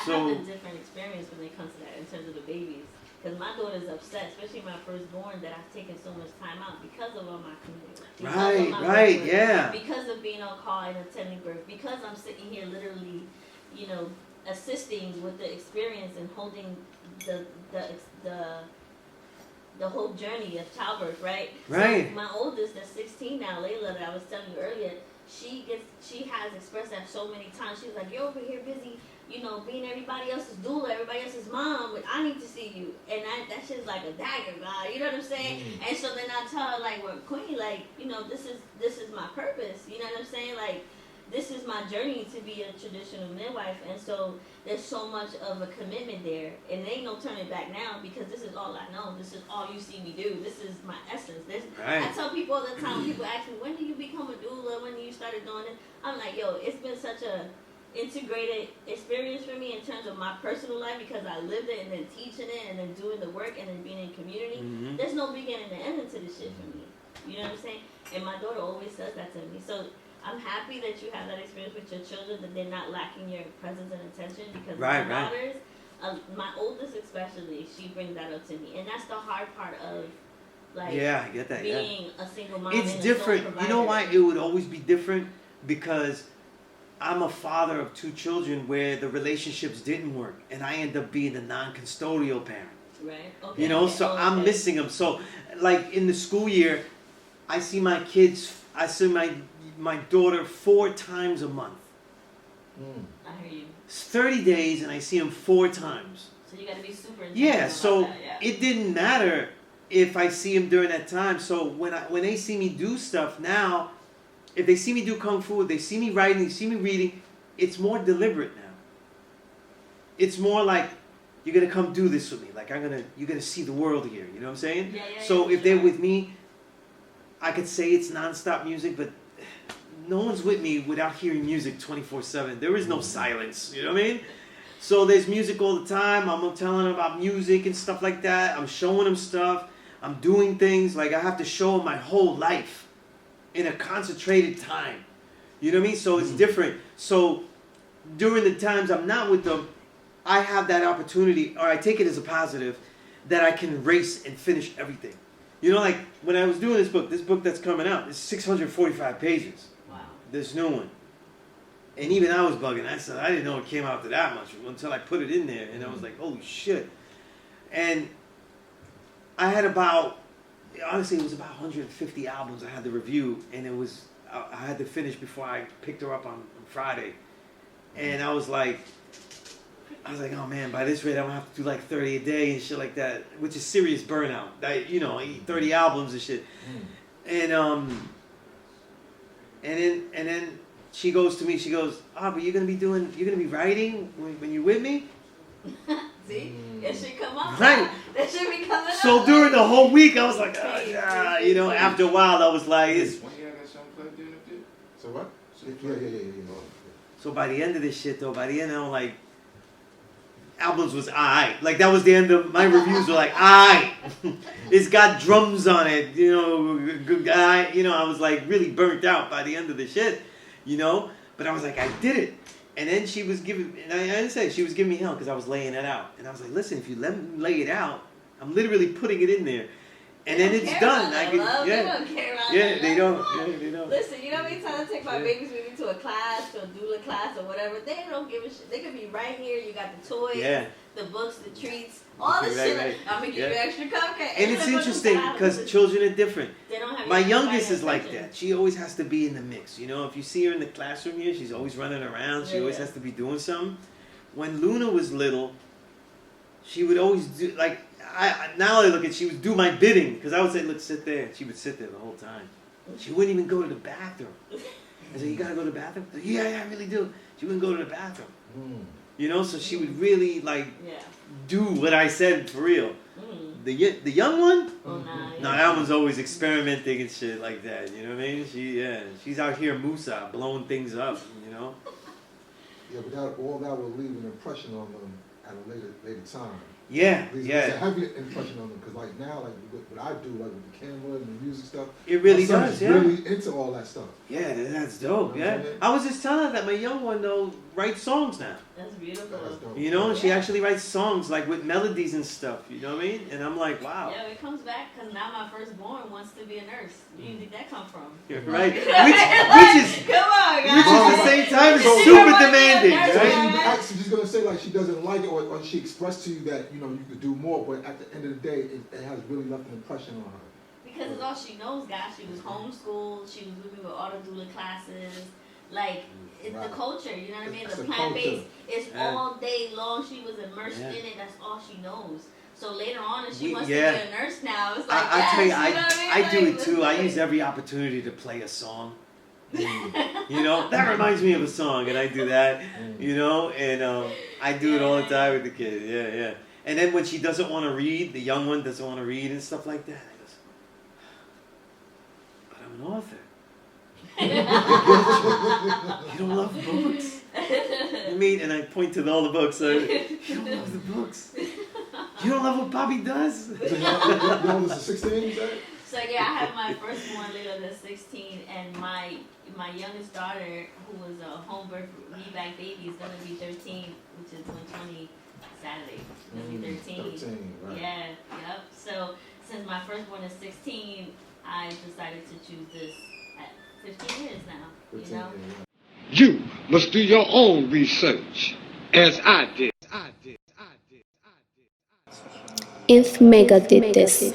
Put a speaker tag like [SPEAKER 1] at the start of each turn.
[SPEAKER 1] have a different experience when it comes to that in terms of the babies. Because my daughter's upset, especially my firstborn, that I've taken so much time out because of all my community.
[SPEAKER 2] Right, yeah.
[SPEAKER 1] Because of being on call and attending birth. Because I'm sitting here literally, assisting with the experience and holding the whole journey of childbirth, right?
[SPEAKER 2] Right.
[SPEAKER 1] So my oldest, that's 16 now, Layla, that I was telling you earlier, she has expressed that so many times. She was like, "You're over here busy, being everybody else's doula, everybody else's mom, but I need to see you." And that shit's like a dagger, God. You know what I'm saying? And so then I tell her, like, well, Queen, like, this is my purpose. You know what I'm saying? Like, this is my journey to be a traditional midwife. And so there's so much of a commitment there. And there ain't no turning back now, because this is all I know. This is all you see me do. This is my essence. I tell people all the time, people ask me, when do you become a doula? When do you started doing it? I'm like, yo, it's been such a integrated experience for me in terms of my personal life, because I lived it and then teaching it and then doing the work and then being in community. There's no beginning and ending to this shit for me. You know what I'm saying? And my daughter always says that to me. So I'm happy that you have that experience with your children, that they're not lacking your presence and attention, because my daughters, my oldest especially, she brings that up to me. And that's the hard part of, like,
[SPEAKER 2] I get that,
[SPEAKER 1] being a single mom.
[SPEAKER 2] It's different. You know why it would always be different? Because I'm a father of 2 children where the relationships didn't work, and I end up being a non-custodial parent.
[SPEAKER 1] Right. Okay.
[SPEAKER 2] I'm missing them. So, like, in the school year, I see my kids. I see my daughter 4 times a month.
[SPEAKER 1] I hear you.
[SPEAKER 2] It's 30 days, and I see them 4 times.
[SPEAKER 1] So you got to be super intentional
[SPEAKER 2] so
[SPEAKER 1] about that,
[SPEAKER 2] it didn't matter if I see them during that time. So when they see me do stuff now, if they see me do kung fu, they see me writing, they see me reading, it's more deliberate now. It's more like, you're gonna come do this with me. Like, you're gonna see the world here. You know what I'm saying? So if they're with me, I could say it's nonstop music, but no one's with me without hearing music 24/7. There is no silence. You know what I mean? So there's music all the time. I'm telling them about music and stuff like that. I'm showing them stuff. I'm doing things. Like, I have to show them my whole life in a concentrated time. You know what I mean? So it's different. So during the times I'm not with them, I have that opportunity, or I take it as a positive, that I can race and finish everything. Like when I was doing this book that's coming out, it's 645 pages.
[SPEAKER 1] Wow.
[SPEAKER 2] This new one. And even I was bugging. I said, I didn't know it came out to that much until I put it in there. And I was like, holy shit. And I had honestly, it was about 150 albums I had to review. And I had to finish before I picked her up on Friday. And I was like, oh man, by this rate I'm gonna have to do like 30 a day and shit like that, which is serious burnout. I eat 30 albums and shit. And then she goes to me, but you're gonna be writing when you're with me?
[SPEAKER 1] See? That should come up.
[SPEAKER 2] Right.
[SPEAKER 1] That should be coming up.
[SPEAKER 2] So during the whole week I was like, after a while I was like,
[SPEAKER 3] So what?
[SPEAKER 2] So by the end of this shit though, I'm like, albums was alright. Like, that was the end of my reviews were like, alright. It's got drums on it, good guy. I was like really burnt out by the end of the shit, But I was like, I did it. And then she was giving me hell because I was laying it out. And I was like, listen, if you let me lay it out, I'm literally putting it in there. And then it's done.
[SPEAKER 1] They don't care about that.
[SPEAKER 2] They don't.
[SPEAKER 1] Listen, you know how many times I take my babies with me to a class, to a doula class or whatever? They don't give a shit. They could be right here. You got the toys, the books, the treats, all this shit. Right. I'm going to give you extra cupcake.
[SPEAKER 2] And it's interesting because children are different.
[SPEAKER 1] They don't have
[SPEAKER 2] my youngest is like that. She always has to be in the mix. If you see her in the classroom here, she's always running around. She always has to be doing something. When Luna was little, she would always do, like, now I look at, she would do my bidding, because I would say, look, sit there. And she would sit there the whole time. She wouldn't even go to the bathroom. I said, you got to go to the bathroom? Said, yeah, I really do. She wouldn't go to the bathroom. So she would really, do what I said for real. The young one? No, that one's always experimenting and shit like that. You know what I mean? She's out here Musa, blowing things up,
[SPEAKER 3] Yeah, but all that will leave an impression on them at a later time.
[SPEAKER 2] Yeah,
[SPEAKER 3] It's
[SPEAKER 2] yeah.
[SPEAKER 3] a heavy impression on them because like now, like what I do, like with the camera and the music stuff,
[SPEAKER 2] It really
[SPEAKER 3] my son's
[SPEAKER 2] does, yeah.
[SPEAKER 3] really into all that stuff.
[SPEAKER 2] Yeah, that's dope.
[SPEAKER 3] You know what
[SPEAKER 2] Yeah,
[SPEAKER 3] I'm saying?
[SPEAKER 2] I was just telling her that my young one though writes songs now.
[SPEAKER 1] That's beautiful.
[SPEAKER 3] That's dope.
[SPEAKER 2] You know, and she actually writes songs like with melodies and stuff. You know what I mean? And I'm like, wow.
[SPEAKER 1] Yeah, it comes back because now my firstborn wants to be a nurse. Where do you think that come from?
[SPEAKER 2] You're right.
[SPEAKER 1] Like,
[SPEAKER 2] Which is
[SPEAKER 1] come on, guys.
[SPEAKER 2] which is at the same time is
[SPEAKER 3] So-
[SPEAKER 2] super demanding,
[SPEAKER 1] Nurse,
[SPEAKER 3] So
[SPEAKER 2] right?
[SPEAKER 3] she's gonna say like she doesn't like it, or she expressed to you that you know you could do more, but at the end of the day, it has really left an impression on her.
[SPEAKER 1] Because it's all she knows, guys. She was homeschooled. She was with me with all the doula classes. Like, it's the
[SPEAKER 3] Right.
[SPEAKER 1] culture, you know what I mean?
[SPEAKER 3] It's
[SPEAKER 1] The
[SPEAKER 3] the
[SPEAKER 1] plant-based,
[SPEAKER 3] culture.
[SPEAKER 1] it's
[SPEAKER 2] Yeah.
[SPEAKER 1] all day long. She was immersed
[SPEAKER 2] Yeah.
[SPEAKER 1] in it. That's all she knows. So later on, if she
[SPEAKER 2] We-
[SPEAKER 1] wants
[SPEAKER 2] yeah.
[SPEAKER 1] to be a nurse now, it's like,
[SPEAKER 2] I tell you,
[SPEAKER 1] yes, know what I mean?
[SPEAKER 2] I do
[SPEAKER 1] Like,
[SPEAKER 2] it too.
[SPEAKER 1] let's
[SPEAKER 2] I
[SPEAKER 1] do
[SPEAKER 2] use
[SPEAKER 1] it.
[SPEAKER 2] every opportunity to play a song. You know, that reminds me of a song, and I do that. You know, and I do it all the time with the kid. Yeah, yeah. And then when she doesn't want to read, the young one doesn't want to read and stuff like that, I goes, but I'm an author. You don't love books. I mean, and I point to all the books. You don't love the books. You don't love what Bobby does.
[SPEAKER 3] So y'all was 16, you said?
[SPEAKER 1] So yeah, I have my firstborn little that's 16, and my youngest daughter, who was a home birth me-back baby, is gonna be 13, which is 120 Saturday. She's gonna be 13.
[SPEAKER 3] 13, right.
[SPEAKER 1] Yeah, yep. So since my firstborn is 16, I decided to choose this at 15 years now.
[SPEAKER 3] 15,
[SPEAKER 1] You know.
[SPEAKER 3] yeah.
[SPEAKER 4] You must do your own research, as I did.
[SPEAKER 5] If Mega did this.